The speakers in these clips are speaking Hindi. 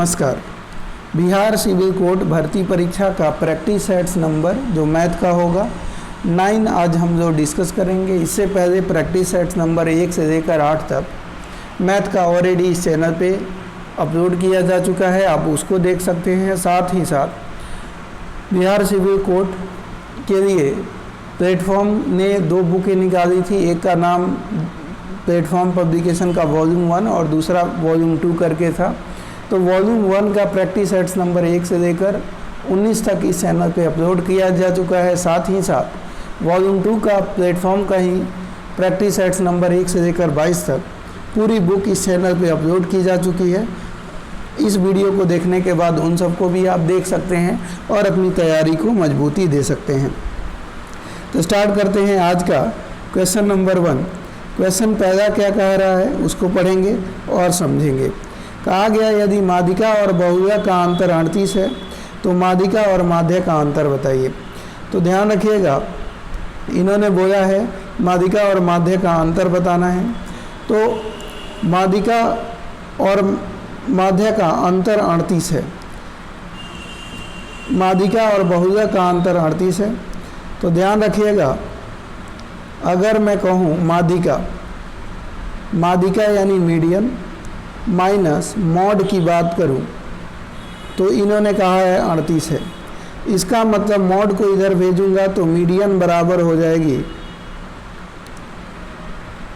नमस्कार। बिहार सिविल कोर्ट भर्ती परीक्षा का प्रैक्टिस सेट्स नंबर जो मैथ का होगा 9 आज हम लोग डिस्कस करेंगे। इससे पहले प्रैक्टिस सेट्स नंबर 1 से लेकर 8 तक मैथ का ऑलरेडी इस चैनल पे अपलोड किया जा चुका है, आप उसको देख सकते हैं। साथ ही साथ बिहार सिविल कोर्ट के लिए प्लेटफॉर्म ने 2 बुकें निकाली थी, एक का नाम प्लेटफॉर्म पब्लिकेशन का वॉल्यूम 1 और दूसरा वॉल्यूम 2 करके था। तो वॉल्यूम 1 का प्रैक्टिस सेट्स नंबर 1 से लेकर 19 तक इस चैनल पे अपलोड किया जा चुका है। साथ ही साथ वॉल्यूम 2 का प्लेटफॉर्म का ही प्रैक्टिस सेट्स नंबर 1 से लेकर 22 तक पूरी बुक इस चैनल पे अपलोड की जा चुकी है। इस वीडियो को देखने के बाद उन सबको भी आप देख सकते हैं और अपनी तैयारी को मजबूती दे सकते हैं। तो स्टार्ट करते हैं आज का क्वेश्चन नंबर 1। क्वेश्चन पहला क्या कह रहा है उसको पढ़ेंगे और समझेंगे। कहा गया यदि माध्यिका और बहुलक का अंतर 38 है तो माध्यिका और माध्य का अंतर बताइए। तो ध्यान रखिएगा, इन्होंने बोला है माध्यिका और माध्य का अंतर बताना है। तो माध्यिका और माध्य का अंतर 38 है, माध्यिका और बहुलक का अंतर 38 है। तो ध्यान रखिएगा, अगर मैं कहूँ माध्यिका यानी मीडियन माइनस मॉड की बात करूँ तो इन्होंने कहा है 38 है। इसका मतलब मॉड को इधर भेजूंगा तो मीडियन बराबर हो जाएगी,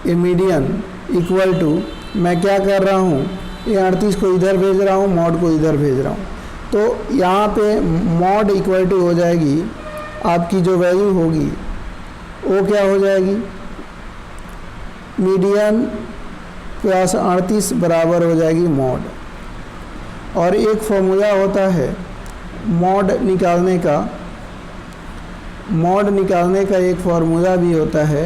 ये मीडियन इक्वल टू मैं क्या कर रहा हूँ, ये 38 को इधर भेज रहा हूँ, मॉड को इधर भेज रहा हूँ। तो यहाँ पे मॉड इक्वल टू हो जाएगी, आपकी जो वैल्यू होगी वो क्या हो जाएगी, मीडियन प्लस 38 बराबर हो जाएगी मॉड। और एक फॉर्मूला होता है मॉड निकालने का एक फार्मूला भी होता है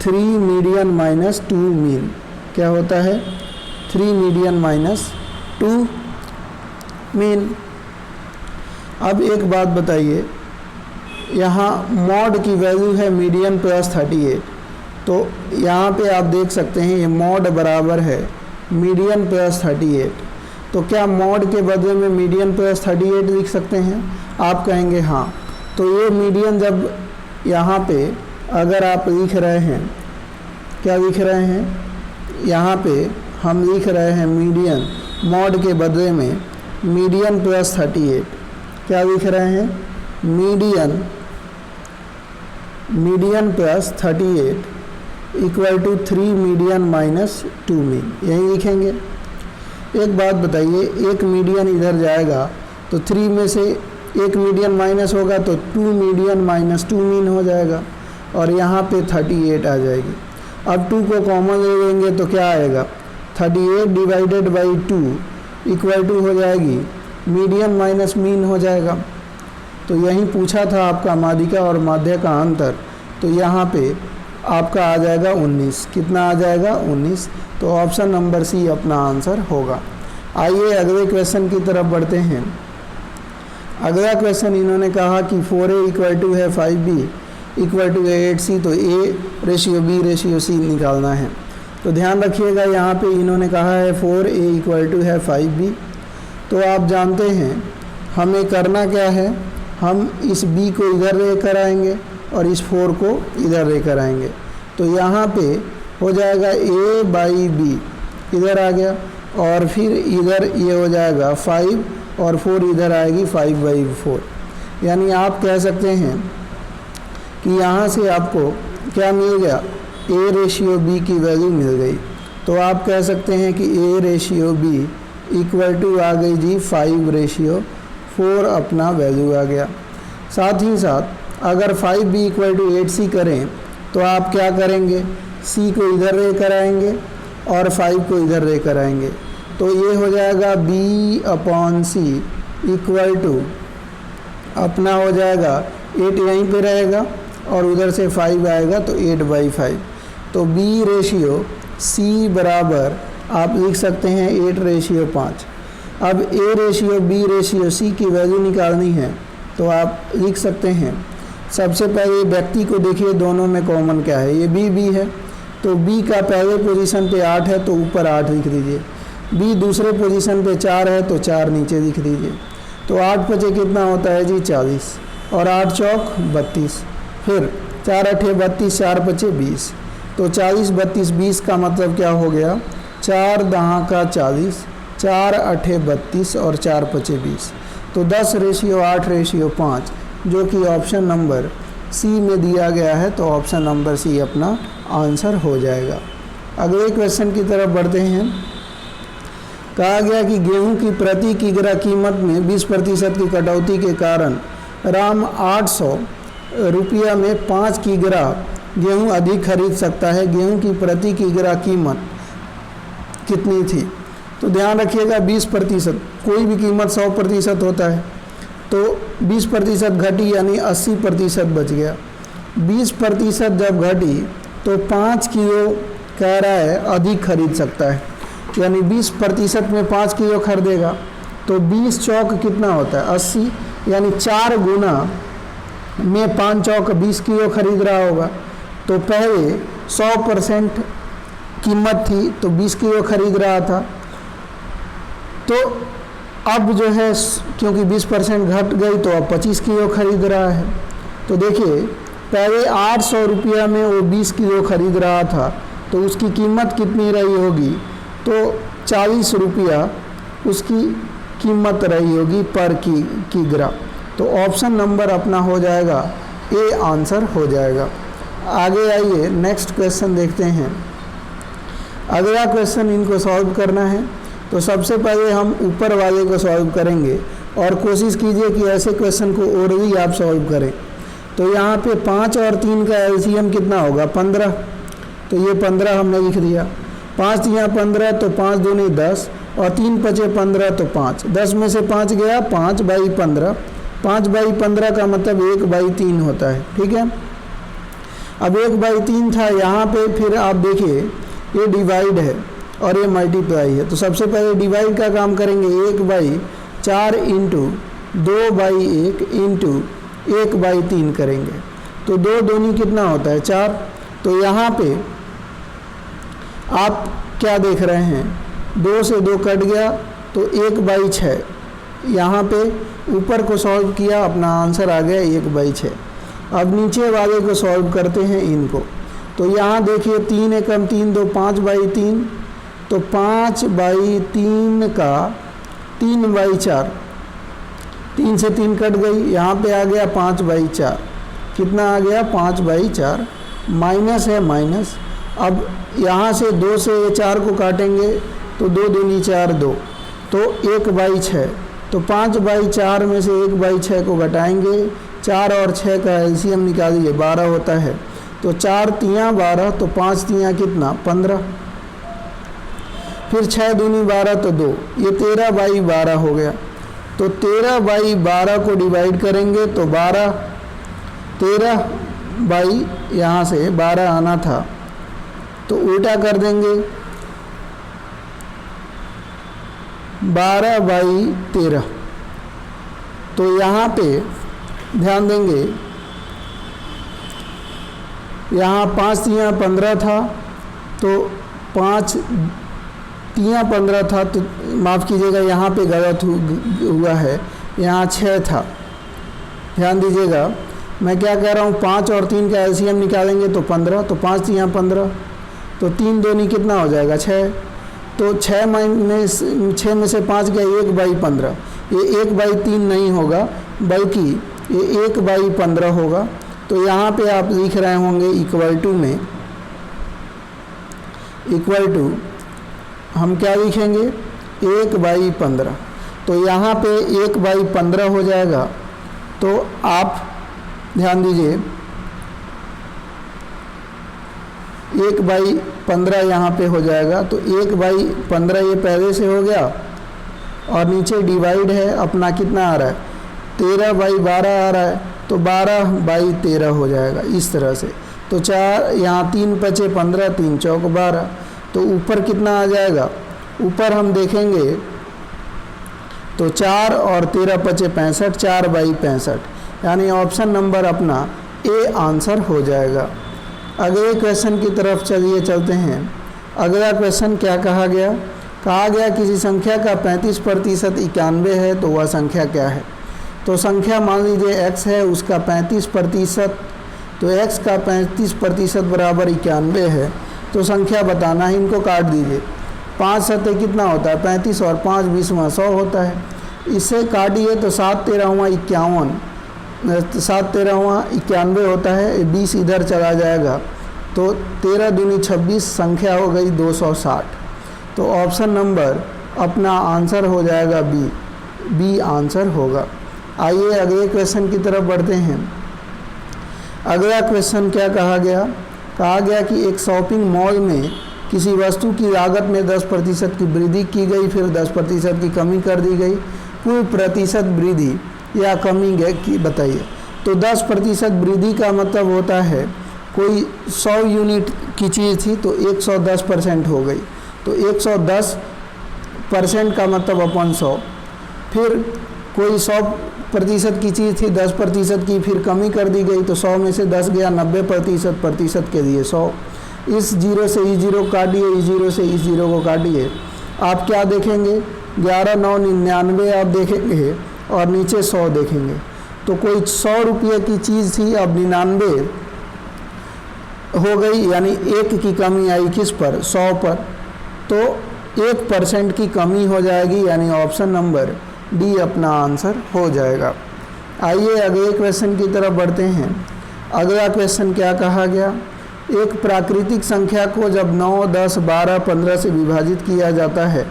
3 मीडियन माइनस 2 मीन। क्या होता है, 3 मीडियन माइनस 2 मीन। अब एक बात बताइए, यहाँ मॉड की वैल्यू है मीडियन प्लस 38, तो यहाँ पे आप देख सकते हैं ये मॉड बराबर है मीडियन प्लस 38। तो क्या मॉड के बदले में मीडियन प्लस 38 लिख सकते हैं? आप कहेंगे हाँ। तो ये मीडियन जब यहाँ पे अगर आप लिख रहे हैं, क्या लिख रहे हैं, यहाँ पे हम लिख रहे हैं मीडियन मॉड के बदले में मीडियन प्लस 38। क्या लिख रहे हैं, median plus 38 equal to 3 median minus 2 mean, यही लिखेंगे। एक बात बताइए, एक मीडियन इधर जाएगा तो 3 में से एक मीडियन माइनस होगा तो 2 मीडियन माइनस 2 मीन हो जाएगा और यहाँ पे 38 आ जाएगी। अब 2 को कॉमन ले लेंगे तो क्या आएगा, 38 डिवाइडेड बाई 2 इक्वल टू हो जाएगी मीडियन माइनस मीन हो जाएगा। तो यही पूछा था आपका माध्यिका और माध्य का अंतर, तो यहाँ पे आपका आ जाएगा 19। कितना आ जाएगा, 19। तो ऑप्शन नंबर सी अपना आंसर होगा। आइए अगले क्वेश्चन की तरफ बढ़ते हैं। अगला क्वेश्चन इन्होंने कहा कि 4a इक्वल टू है 5b इक्वल टू 8c, तो a ratio b ratio c निकालना है। तो ध्यान रखिएगा, यहाँ पे इन्होंने कहा है 4a इक्वल टू है 5b। तो आप जानते हैं हमें करना क्या है, हम इस b को इधर लेकर आएंगे और इस 4 को इधर लेकर आएंगे। तो यहाँ पे हो जाएगा a बाई बी, इधर आ गया, और फिर इधर ये हो जाएगा 5 और 4 इधर आएगी 5 बाई 4। यानी आप कह सकते हैं कि यहाँ से आपको क्या मिल गया, a रेशियो b की वैल्यू मिल गई। तो आप कह सकते हैं कि a ratio b equal to आ गई जी 5 रेशियो 4 अपना वैल्यू आ गया। साथ ही साथ अगर 5b इक्वल टू 8c करें तो आप क्या करेंगे, c को इधर लेकर आएंगे और 5 को इधर लेकर आएंगे। तो ये हो जाएगा b upon c equal to अपना हो जाएगा 8 यहीं पे रहेगा और उधर से 5 आएगा तो 8 बाई 5। तो b रेशियो c बराबर आप लिख सकते हैं 8 रेशियो 5। अब a ratio b ratio c की वैल्यू निकालनी है तो आप लिख सकते हैं, सबसे पहले व्यक्ति को देखिए दोनों में कॉमन क्या है, ये b है। तो b का पहले पोजीशन पे 8 है तो ऊपर 8 लिख दीजिए। बी दूसरे पोजीशन पे 4 है तो 4 नीचे लिख दीजिए। तो 8 पचे कितना होता है जी 40 और 8 चौक 32, फिर 4 अठे 32, 4 पचे 20, तो 40 32 20 का मतलब क्या हो गया 4 दहाँ का 40, 4 अठे 32 और 4 पचे 20, तो 10:8:5 जो कि ऑप्शन नंबर सी में दिया गया है। तो ऑप्शन नंबर सी अपना आंसर हो जाएगा। अगले क्वेश्चन की तरफ बढ़ते हैं। कहा गया कि गेहूं की प्रति किग्रा कीमत में 20% की कटौती के कारण राम 800 रुपया में 5 किग्रा गेहूं अधिक खरीद सकता है। गेहूं की प्रति किग्रा कीमत कितनी थी? तो ध्यान रखिएगा 20%, कोई भी कीमत 100% होता है, तो 20% घटी यानी 80% बच गया। 20% जब घटी तो 5 किलो कह रहा है अधिक खरीद सकता है, यानी 20% में 5 किलो खरीदेगा तो 20 चौक कितना होता है 80, यानी 4 गुना में 5 चौक 20 किलो खरीद रहा होगा। तो पहले 100% कीमत थी तो 20 किलो खरीद रहा था, तो अब जो है क्योंकि 20% घट गई तो अब 25 किलो खरीद रहा है। तो देखिए पहले 800 रुपया में वो 20 किलो खरीद रहा था तो उसकी कीमत कितनी रही होगी? तो 40 रुपया उसकी कीमत रही होगी पर किग्रा। तो ऑप्शन नंबर अपना हो जाएगा ए आंसर हो जाएगा। आगे आइए नेक्स्ट क्वेश्चन देखते हैं। अगला क्वेश्चन इनको सॉल्व करना है, तो सबसे पहले हम ऊपर वाले को सॉल्व करेंगे और कोशिश कीजिए कि ऐसे क्वेश्चन को ओरली आप सॉल्व करें। तो यहाँ पे 5 और 3 का एलसीएम कितना होगा 15, तो ये 15 हमने लिख दिया। 5 यहाँ 15 तो 5 दूनी 10 और 3 पचे 15 तो 5, 10 में से 5 गया 5/15, 5/15 का मतलब 1/3 होता है। ठीक है, अब 1/3 था यहाँ पे, फिर आप देखिए ये डिवाइड है और ये मल्टीप्लाई है, तो सबसे पहले डिवाइड का काम करेंगे। 1/4 इंटू 2/1 इंटू 1/3 करेंगे, तो 2 दूनी कितना होता है 4। तो यहाँ पे आप क्या देख रहे हैं 2 से 2 कट गया तो 1/6। यहाँ पे ऊपर को सॉल्व किया अपना आंसर आ गया 1/6। अब नीचे वाले को सॉल्व करते हैं इनको। तो यहाँ देखिए 3 एकम 3 2 5/3, तो 5/3 का 3/4, 3 से 3 कट गई, यहाँ पे आ गया 5/4, कितना आ गया 5/4, माइनस है माइनस। अब यहाँ से 2 से 4 को काटेंगे तो 2 दूनी 4 2, तो 1/6, तो 5/4 में से 1/6 को घटाएंगे, 4 और 6 का एलसीएम निकालिए 12 होता है, तो 4 तियाँ 12, तो 5 तियाँ कितना 15, फिर 6 दूनी 12 तो 2, ये 13/12 हो गया। तो 13/12 को डिवाइड करेंगे तो 12, 13 यहाँ से 12 आना था तो उल्टा कर देंगे 12/13। तो यहाँ पे ध्यान देंगे, यहाँ 5 तियाँ 15 था, तो 5 तियाँ 15 था, तो माफ़ कीजिएगा यहाँ पे गलत हुआ है, यहाँ 6 था। ध्यान दीजिएगा मैं क्या कह रहा हूँ, 5 और 3 का एलसीएम निकालेंगे तो 15, तो 5 तियाँ 15, तो 3 दूनी कितना हो जाएगा 6, तो 6 में से 5 गया 1/15, ये 1/3 नहीं होगा बल्कि ये 1/15 होगा। तो यहाँ पे आप लिख रहे होंगे इक्वल टू में, इक्वल टू हम क्या लिखेंगे 1/15, तो यहाँ पे 1/15 हो जाएगा। तो आप ध्यान दीजिए 1/15 यहाँ पे हो जाएगा, तो 1/15 ये पहले से हो गया और नीचे डिवाइड है अपना कितना आ रहा है 13/12 आ रहा है, तो 12/13 हो जाएगा इस तरह से। तो 4 यहाँ 3 पचे 15, 3 चौक 12, तो ऊपर कितना आ जाएगा, ऊपर हम देखेंगे तो 4 और 13 पचे 65, 4/65, यानी ऑप्शन नंबर अपना ए आंसर हो जाएगा। अगले क्वेश्चन की तरफ चलिए चलते हैं। अगला क्वेश्चन क्या कहा गया, कहा गया किसी संख्या का 35% 91 है तो वह संख्या क्या है। तो संख्या मान लीजिए x है, उसका 35%, तो x का 35% बराबर 91 है। तो संख्या बताना है, इनको काट दीजिए। 5 सतह कितना होता है 35 और 5 20वां 100 होता है। इससे काटिए तो 7 13वां 51, 7 13वां 91 होता है, 20 इधर चला जाएगा तो 13 दूनी 26, संख्या हो गई 260। तो ऑप्शन नंबर अपना आंसर हो जाएगा बी आंसर होगा। आइए अगले क्वेश्चन की तरफ बढ़ते हैं। अगला क्वेश्चन क्या कहा गया कि एक शॉपिंग मॉल में किसी वस्तु की लागत में 10% की वृद्धि की गई, फिर 10% की कमी कर दी गई। कुल प्रतिशत वृद्धि या कमी की बताइए। तो 10% वृद्धि का मतलब होता है कोई 100 यूनिट की चीज़ थी तो 110% हो गई, तो 110% का मतलब अपन 100। फिर कोई 100% की चीज़ थी 10% की, फिर कमी कर दी गई तो 100 में से 10 गया, 90% के लिए 100। इस जीरो से इस जीरो काटिए, इस जीरो से इस जीरो को काटिए, आप क्या देखेंगे 11 9 99 आप देखेंगे और नीचे 100 देखेंगे। तो कोई 100 रुपये की चीज़ थी, अब 99 हो गई, यानी 1 की कमी आई किस पर 100 पर, तो 1% की कमी हो जाएगी, यानी ऑप्शन नंबर डी अपना आंसर हो जाएगा। आइए अगले क्वेश्चन की तरफ बढ़ते हैं। अगला क्वेश्चन क्या कहा गया, एक प्राकृतिक संख्या को जब 9 10 12 15 से विभाजित किया जाता है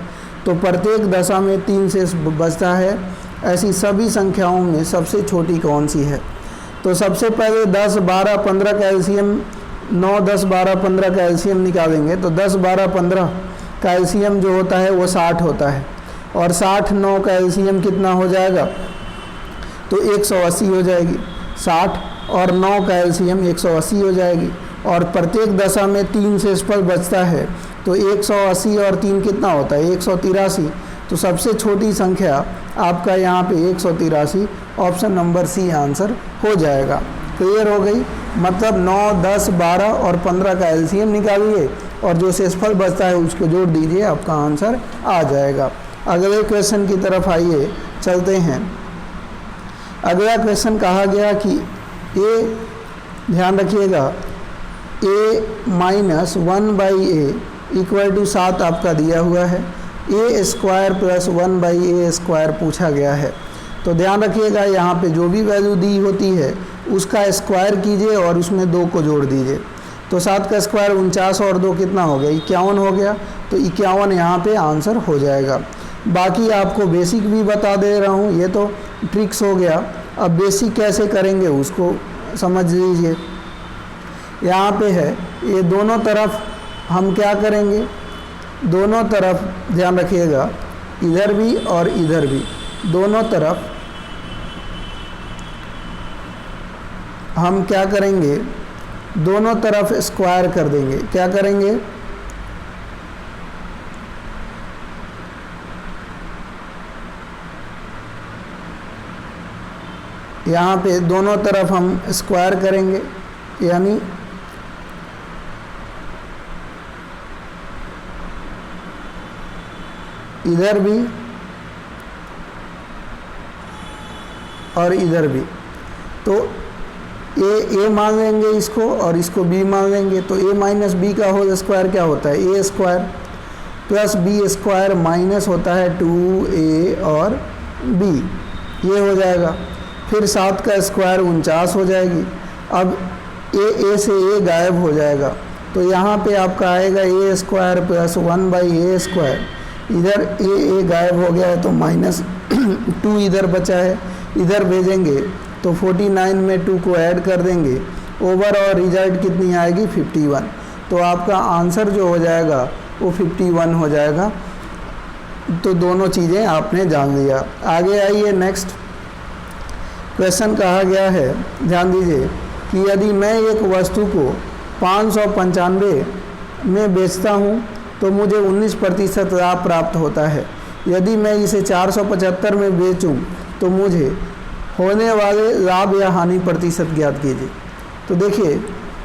तो प्रत्येक दशा में 3 शेष बचता है। ऐसी सभी संख्याओं में सबसे छोटी कौन सी है। तो सबसे पहले 10 12 15 का एलसीएम 9 10 12 15 का एलसीएम निकालेंगे तो 10 12 15 का एलसीएम जो होता है वो 60 होता है, और 60 9 का एलसीएम कितना हो जाएगा तो 180 हो जाएगी। 60 और 9 का एलसीएम 180 हो जाएगी, और प्रत्येक दशा में 3 शेषफल बचता है तो 180 और 3 कितना होता है 183। तो सबसे छोटी संख्या आपका यहाँ पे 183, ऑप्शन नंबर सी आंसर हो जाएगा। क्लियर हो गई, मतलब 9 10 12 और 15 का एलसीएम निकालिए और जो शेषफल बचता है उसको जोड़ दीजिए, आपका आंसर आ जाएगा। अगले क्वेश्चन की तरफ आइए चलते हैं। अगला क्वेश्चन कहा गया कि ए, ध्यान रखिएगा, a minus 1/a equal to 7 आपका दिया हुआ है, a square plus 1/a square पूछा गया है। तो ध्यान रखिएगा यहाँ पे जो भी वैल्यू दी होती है उसका स्क्वायर कीजिए और उसमें 2 को जोड़ दीजिए। तो 7 का स्क्वायर 49 और 2 कितना हो गया 51 हो गया, तो 51 यहाँ पे आंसर हो जाएगा। बाकी आपको बेसिक भी बता दे रहा हूँ, ये तो ट्रिक्स हो गया। अब बेसिक कैसे करेंगे उसको समझ लीजिए। यहाँ पे है ये दोनों तरफ हम क्या करेंगे, दोनों तरफ ध्यान रखिएगा, इधर भी और इधर भी, दोनों तरफ हम क्या करेंगे, दोनों तरफ स्क्वायर कर देंगे। क्या करेंगे, यहाँ पे दोनों तरफ हम स्क्वायर करेंगे, यानी इधर भी और इधर भी। तो ए मान लेंगे इसको और इसको बी मान लेंगे, तो ए माइनस बी का होल स्क्वायर क्या होता है A square plus B square minus होता है 2a और b, ये हो जाएगा। फिर 7 का स्क्वायर 49 हो जाएगी। अब ए से ए गायब हो जाएगा, तो यहाँ पे आपका आएगा ए स्क्वायर प्लस 1/a स्क्वायर, इधर ए गायब हो गया है तो माइनस 2 इधर बचा है, इधर भेजेंगे तो 49 में 2 को ऐड कर देंगे, ओवर और रिजल्ट कितनी आएगी 51। तो आपका आंसर जो हो जाएगा वो 51 हो जाएगा। तो दोनों चीज़ें आपने जान लिया। आगे आइए नेक्स्ट क्वेश्चन कहा गया है, ध्यान दीजिए कि यदि मैं एक वस्तु को 595 में बेचता हूँ तो मुझे 19% लाभ प्राप्त होता है। यदि मैं इसे 475 में बेचूं तो मुझे होने वाले लाभ या हानि प्रतिशत ज्ञात कीजिए। तो देखिए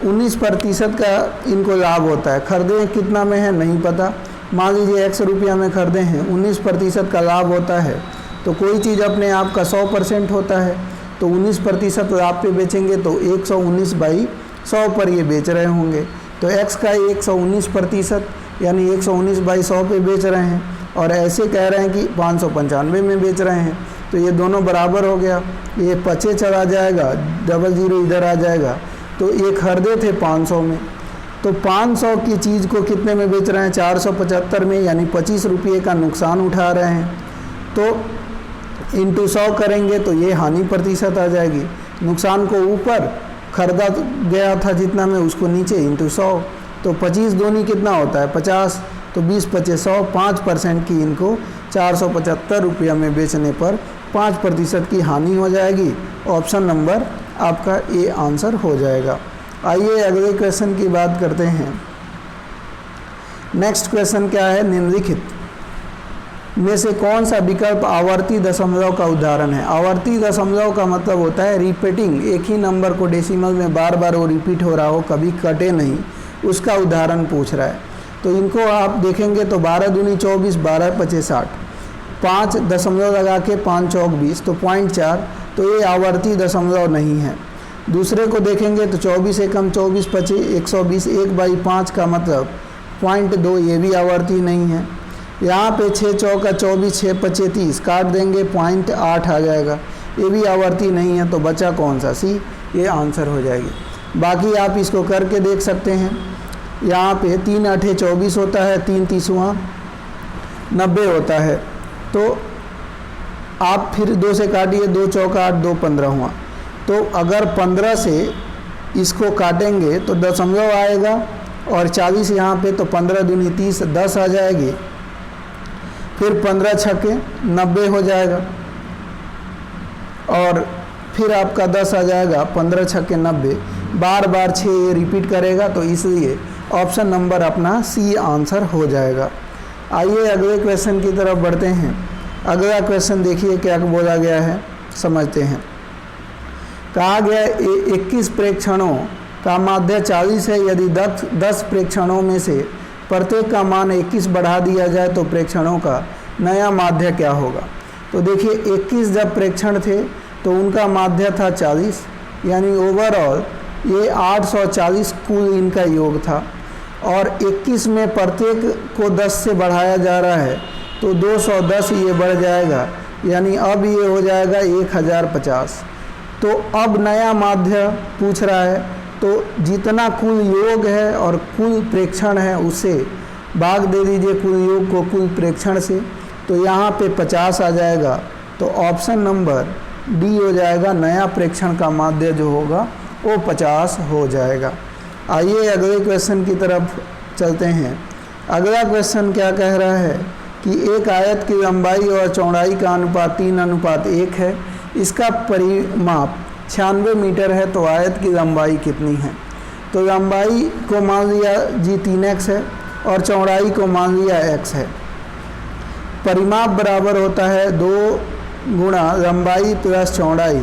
19% का इनको लाभ होता है, खरीदें कितना में है नहीं पता, मान लीजिए 100 रुपया में खरीदे हैं, 19% का लाभ होता है, तो कोई चीज़ अपने आप का 100% होता है, तो 19% लाभ पे बेचेंगे तो 119/100 पर ये बेच रहे होंगे। तो x का 119% यानी 119/100 पे बेच रहे हैं, और ऐसे कह रहे हैं कि 595 में बेच रहे हैं, तो ये दोनों बराबर हो गया। ये पचे चला जाएगा, 00 इधर आ जाएगा, तो ये खरीदे थे 500 में, तो 500 की चीज़ को कितने में बेच रहे हैं, 475 में, यानी 25 रुपये का नुकसान उठा रहे हैं। तो इंटू 100 करेंगे तो ये हानि प्रतिशत आ जाएगी। नुकसान को ऊपर, खरीदा गया था जितना में उसको नीचे, इंटू 100, तो 25 दूनी कितना होता है 50, तो 20 पचे 100, 5% की इनको 475 रुपया में बेचने पर 5% की हानि हो जाएगी। ऑप्शन नंबर आपका ए आंसर हो जाएगा। आइए अगले क्वेश्चन की बात करते हैं। नेक्स्ट क्वेश्चन क्या है, निम्नलिखित में से कौन सा विकल्प आवर्ती दशमलव का उदाहरण है। आवर्ती दशमलव का मतलब होता है रिपीटिंग, एक ही नंबर को डेसिमल में बार बार वो रिपीट हो रहा हो, कभी कटे नहीं, उसका उदाहरण पूछ रहा है। तो इनको आप देखेंगे तो 12 दूनी 24, 12 पचे 60, 5 दशमलव लगा के 5 चौक 20, तो 0.4, तो ये आवर्ती दशमलव नहीं है। दूसरे को देखेंगे तो 24 एकम 24 पचे 120, 1/5 का मतलब 0.2, ये भी आवर्ती नहीं है। यहाँ पे 6 चौका 24, 6 पचे 30, काट देंगे 0.8 आ जाएगा, ये भी आवर्ती नहीं है। तो बचा कौन सा, सी, ये आंसर हो जाएगी। बाकी आप इसको करके देख सकते हैं। यहाँ पे 3 8 24 होता है, 3 तीसवां 90 होता है, तो आप फिर 2 से काटिए, 2 चौका 8, 2 15वां, तो अगर 15 से इसको काटेंगे तो दशमलव आएगा, और 40 यहाँ पे, तो 15 दूनी 30, 10 आ जाएगी। फिर 15 छक्के 90 हो जाएगा, और फिर आपका 10 आ जाएगा, 15 छक्के 90, बार बार 6 ये रिपीट करेगा, तो इसलिए ऑप्शन नंबर अपना सी आंसर हो जाएगा। आइए अगले क्वेश्चन की तरफ बढ़ते हैं। अगला क्वेश्चन देखिए क्या बोला गया है, समझते हैं। कहा गया 21 प्रेक्षणों का माध्य 40 है, यदि 10 प्रेक्षणों में से प्रत्येक का मान 21 बढ़ा दिया जाए तो प्रेक्षणों का नया माध्य क्या होगा। तो देखिए 21 जब प्रेक्षण थे तो उनका माध्य था 40, यानी ओवरऑल ये 840 कुल इनका योग था, और 21 में प्रत्येक को 10 से बढ़ाया जा रहा है, तो 210 ये बढ़ जाएगा, यानी अब ये हो जाएगा 1050। तो अब नया माध्य पूछ रहा है, तो जितना कुल योग है और कुल प्रेक्षण है उससे भाग दे दीजिए कुल योग को कुल प्रेक्षण से, तो यहाँ पे 50 आ जाएगा। तो ऑप्शन नंबर डी हो जाएगा, नया प्रेक्षण का माध्य जो होगा वो 50 हो जाएगा। आइए अगले क्वेश्चन की तरफ चलते हैं। अगला क्वेश्चन क्या कह रहा है कि एक आयत की लंबाई और चौड़ाई का अनुपात 3:1 है, इसका परिमाप 96 मीटर है, तो आयत की लंबाई कितनी है। तो लंबाई को मान लिया जी 3x है, और चौड़ाई को मान लिया x है। परिमाप बराबर होता है 2 गुणा लंबाई प्लस चौड़ाई,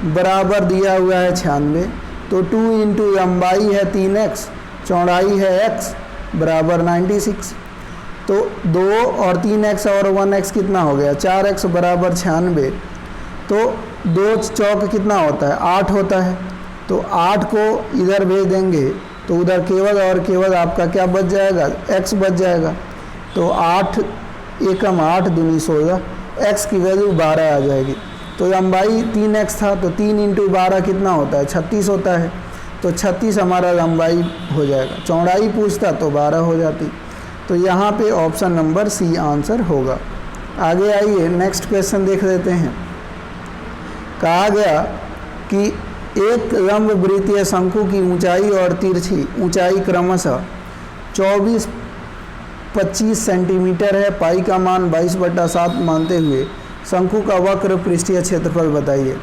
बराबर दिया हुआ है 96, तो 2 इंटू लंबाई है 3x, चौड़ाई है x, बराबर 96। तो 2 और 3x और 1x कितना हो गया, 4x बराबर 96। तो 2 चौक कितना होता है, 8 होता है, तो 8 को इधर भेज देंगे तो उधर केवल और केवल आपका क्या बच जाएगा, x बच जाएगा। तो 8 एकम 8 दूनी 16, x की वैल्यू 12 आ जाएगी। तो लंबाई 3x था, तो 3 इंटू 12 कितना होता है, 36 होता है, तो 36 हमारा लंबाई हो जाएगा। चौड़ाई पूछता तो 12 हो जाती, तो यहाँ पे ऑप्शन नंबर सी आंसर होगा। आगे आइए नेक्स्ट क्वेश्चन देख लेते हैं। कहा गया कि एक लंब वृत्तीय शंकु की ऊंचाई और तिरछी ऊंचाई क्रमशः 24-25 सेंटीमीटर है, पाई का मान 22/7 मानते हुए शंकु का वक्र पृष्ठीय क्षेत्रफल बताइए।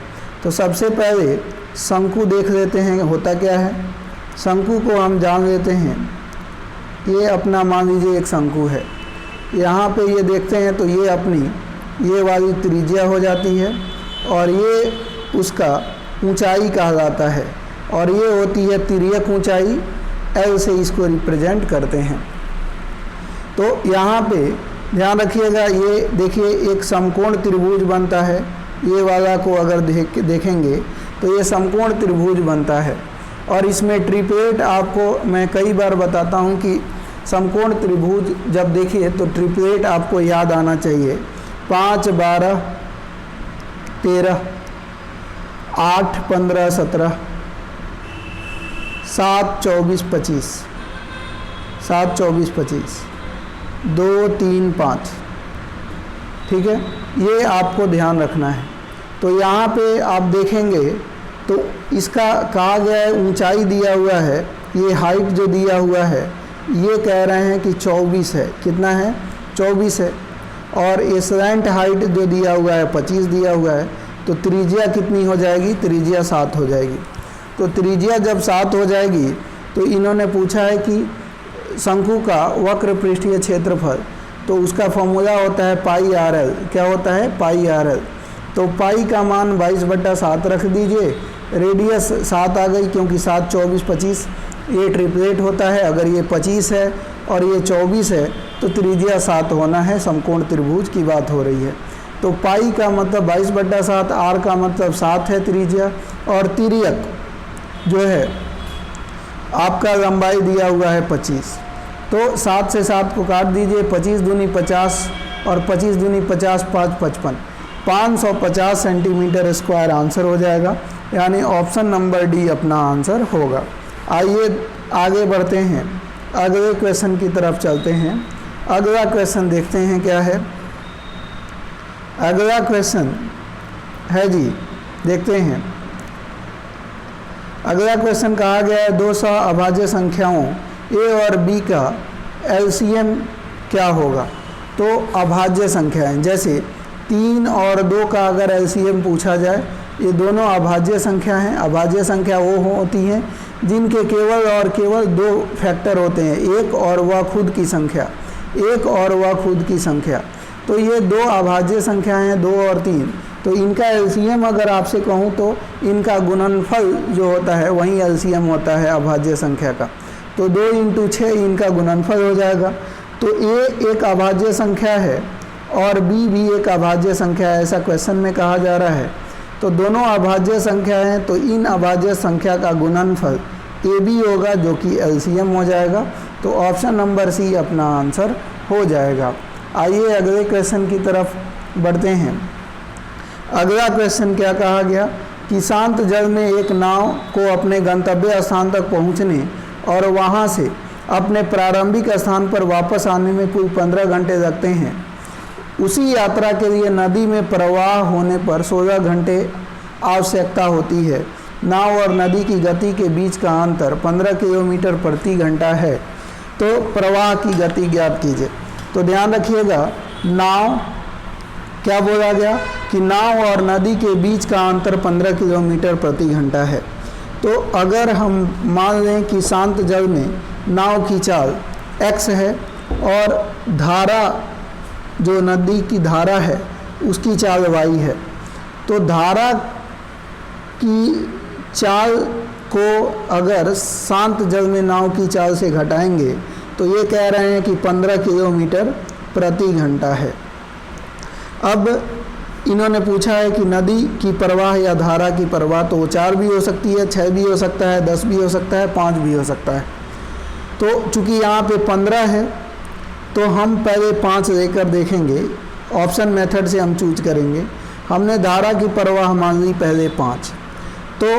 तो सबसे पहले शंकु देख लेते हैं होता क्या है। शंकु को हम जान लेते हैं, ये अपना मान लीजिए एक शंकु है, यहाँ पे ये देखते हैं तो ये अपनी ये वाली त्रिज्या हो जाती है, और ये उसका ऊंचाई कहलाता है, और ये होती है तिर्यक ऊंचाई, L से इसको रिप्रेजेंट करते हैं। तो यहाँ पे ध्यान रखिएगा, ये देखिए एक समकोण त्रिभुज बनता है, ये वाला को अगर देखेंगे तो ये समकोण त्रिभुज बनता है। और इसमें ट्रिपलेट आपको मैं कई बार बताता हूँ कि समकोण त्रिभुज जब देखिए तो ट्रिपलेट आपको याद आना चाहिए, 5 12 13 8 15 17 7 24 25 7 24 25 2 3 5, ठीक है, ये आपको ध्यान रखना है। तो यहाँ पे आप देखेंगे तो इसका कहा गया है ऊंचाई दिया हुआ है, ये हाइट जो दिया हुआ है ये कह रहे हैं कि 24 है, कितना है 24 है। और ये स्लैंट हाइट जो दिया हुआ है 25 दिया हुआ है, तो त्रिज्या कितनी हो जाएगी, त्रिज्या 7 हो जाएगी। तो त्रिज्या जब 7 हो जाएगी तो इन्होंने पूछा है कि शंकु का वक्र पृष्ठीय क्षेत्रफल, तो उसका फॉर्मूला होता है पाई आर एल। क्या होता है, पाई आर एल। तो पाई का मान 22/7 रख दीजिए, रेडियस 7 आ गई क्योंकि 7 24 25 ये ट्रिपलेट होता है। अगर ये 25 है और ये 24 है तो त्रिज्या 7 होना है, समकोण त्रिभुज की बात हो रही है। तो पाई का मतलब 22/7, आर का मतलब 7 है त्रिज्या, और तिर्यक जो है आपका लंबाई दिया हुआ है 25। तो 7 से 7 को काट दीजिए, 25 दूनी 50 और 25 दूनी 50 5 55, 550 सेंटीमीटर स्क्वायर आंसर हो जाएगा, यानी ऑप्शन नंबर डी अपना आंसर होगा। आइए आगे बढ़ते हैं, अगले क्वेश्चन की तरफ चलते हैं। अगला क्वेश्चन देखते हैं क्या है। अगला क्वेश्चन है जी, देखते हैं। अगला क्वेश्चन कहा गया है 2 अभाज्य संख्याओं ए और बी का एलसीएम क्या होगा। तो अभाज्य संख्याएं, जैसे 3 और 2 का अगर एलसीएम पूछा जाए, ये दोनों अभाज्य संख्या हैं। अभाज्य संख्या वो होती हैं जिनके केवल और केवल 2 फैक्टर होते हैं, एक और वह खुद की संख्या, एक और वह खुद की संख्या। तो ये 2 अभाज्य संख्याएं हैं, 2 और 3। तो इनका एलसीएम अगर आपसे कहूँ तो इनका गुणनफल जो होता है वही एलसीएम होता है अभाज्य संख्या का। तो 2 × 6 इनका गुणनफल हो जाएगा। तो ए एक अभाज्य संख्या है और बी भी एक अभाज्य संख्या है, ऐसा क्वेश्चन में कहा जा रहा है। तो दोनों अभाज्य संख्या हैं, तो इन अभाज्य संख्या का गुणनफल ए बी होगा जो कि एलसीएम हो जाएगा। तो ऑप्शन नंबर सी अपना आंसर हो जाएगा। आइए अगले क्वेश्चन की तरफ बढ़ते हैं। अगला क्वेश्चन क्या कहा गया कि शांत जल में एक नाव को अपने गंतव्य स्थान तक पहुंचने और वहां से अपने प्रारंभिक स्थान पर वापस आने में कुल 15 घंटे लगते हैं। उसी यात्रा के लिए नदी में प्रवाह होने पर 16 घंटे आवश्यकता होती है। नाव और नदी की गति के बीच का अंतर 15 किलोमीटर प्रति घंटा है। तो प्रवाह की गति ज्ञात कीजिए। तो ध्यान रखिएगा, नाव क्या बोला गया कि नाव और नदी के बीच का अंतर 15 किलोमीटर प्रति घंटा है। तो अगर हम मान लें कि शांत जल में नाव की चाल x है और धारा जो नदी की धारा है उसकी चाल y है, तो धारा की चाल को अगर शांत जल में नाव की चाल से घटाएंगे तो ये कह रहे हैं कि 15 किलोमीटर प्रति घंटा है। अब इन्होंने पूछा है कि नदी की प्रवाह या धारा की प्रवाह, तो वो 4 भी हो सकती है, 6 भी हो सकता है, 10 भी हो सकता है, 5 भी हो सकता है। तो चूंकि यहाँ पे 15 है तो हम पहले 5 लेकर देखेंगे, ऑप्शन मेथड से हम चूज करेंगे। हमने धारा की प्रवाह मान ली पहले 5, तो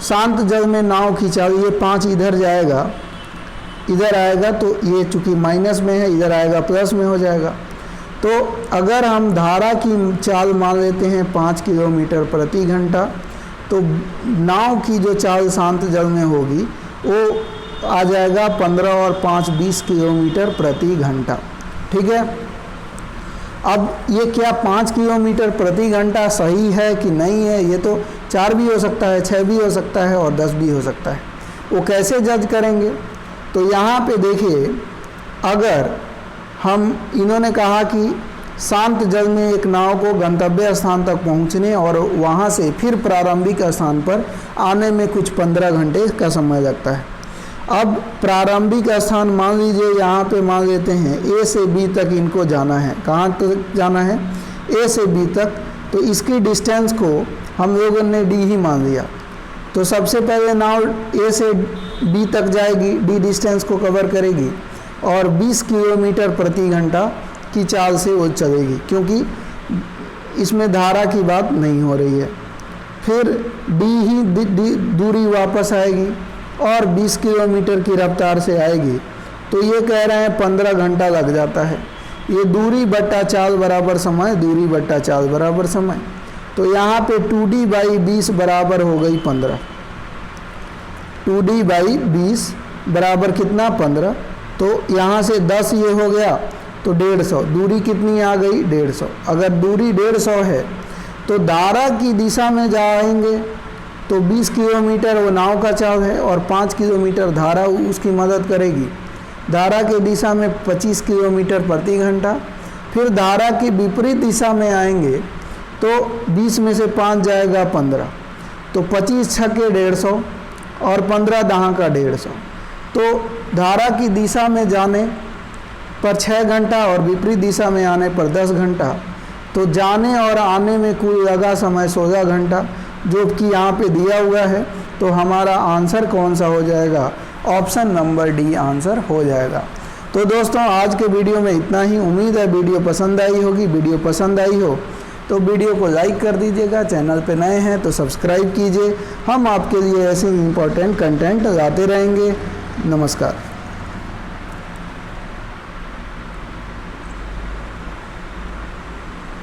शांत जल में नाव की चाल, ये 5 इधर जाएगा, इधर आएगा, तो ये चूंकि माइनस में है इधर आएगा प्लस में हो जाएगा। तो अगर हम धारा की चाल मान लेते हैं 5 किलोमीटर प्रति घंटा, तो नाव की जो चाल शांत जल में होगी वो आ जाएगा 15 और 5 20 किलोमीटर प्रति घंटा। ठीक है, अब ये क्या 5 किलोमीटर प्रति घंटा सही है कि नहीं है, ये तो 4 भी हो सकता है, 6 भी हो सकता है और 10 भी हो सकता है। वो कैसे जज करेंगे? तो यहाँ पे देखिए, अगर हम इन्होंने कहा कि शांत जल में एक नाव को गंतव्य स्थान तक पहुँचने और वहाँ से फिर प्रारंभिक स्थान पर आने में कुछ 15 घंटे का समय लगता है। अब प्रारंभिक स्थान मान लीजिए यहाँ पे मान लेते हैं ए से बी तक इनको जाना है। कहाँ तक जाना है? ए से बी तक। तो इसकी डिस्टेंस को हम लोगों ने डी ही मान लिया। तो सबसे पहले नाव ए से बी तक जाएगी, डी डिस्टेंस को कवर करेगी और 20 किलोमीटर प्रति घंटा की चाल से वो चलेगी, क्योंकि इसमें धारा की बात नहीं हो रही है। फिर डी ही दूरी वापस आएगी और 20 किलोमीटर की रफ्तार से आएगी। तो ये कह रहे हैं 15 घंटा लग जाता है। ये दूरी बट्टा चाल बराबर समय, दूरी बट्टा चाल बराबर समय। तो यहाँ पे 2D/20 बराबर हो गई 15। 2D/20 बराबर कितना? 15। तो यहाँ से 10 ये हो गया तो 150। दूरी कितनी आ गई? 150। अगर दूरी 150 है तो धारा की दिशा में जाएंगे तो 20 किलोमीटर वो नाव का चाल है और 5 किलोमीटर धारा उसकी मदद करेगी। धारा की दिशा में 25 किलोमीटर प्रति घंटा। फिर धारा की विपरीत दिशा में आएंगे तो 20 में से 5 जाएगा 15। तो 25 छक्के 150 और 15 दहाँ का 150। तो धारा की दिशा में जाने पर 6 घंटा और विपरीत दिशा में आने पर 10 घंटा। तो जाने और आने में कुल लगा समय 16 घंटा, जो कि यहाँ पे दिया हुआ है। तो हमारा आंसर कौन सा हो जाएगा? ऑप्शन नंबर डी आंसर हो जाएगा। तो दोस्तों आज के वीडियो में इतना ही। उम्मीद है वीडियो पसंद आई होगी। वीडियो पसंद आई हो तो वीडियो को लाइक कर दीजिएगा। चैनल पे नए हैं तो सब्सक्राइब कीजिए। हम आपके लिए ऐसे इंपॉर्टेंट कंटेंट लाते रहेंगे। नमस्कार।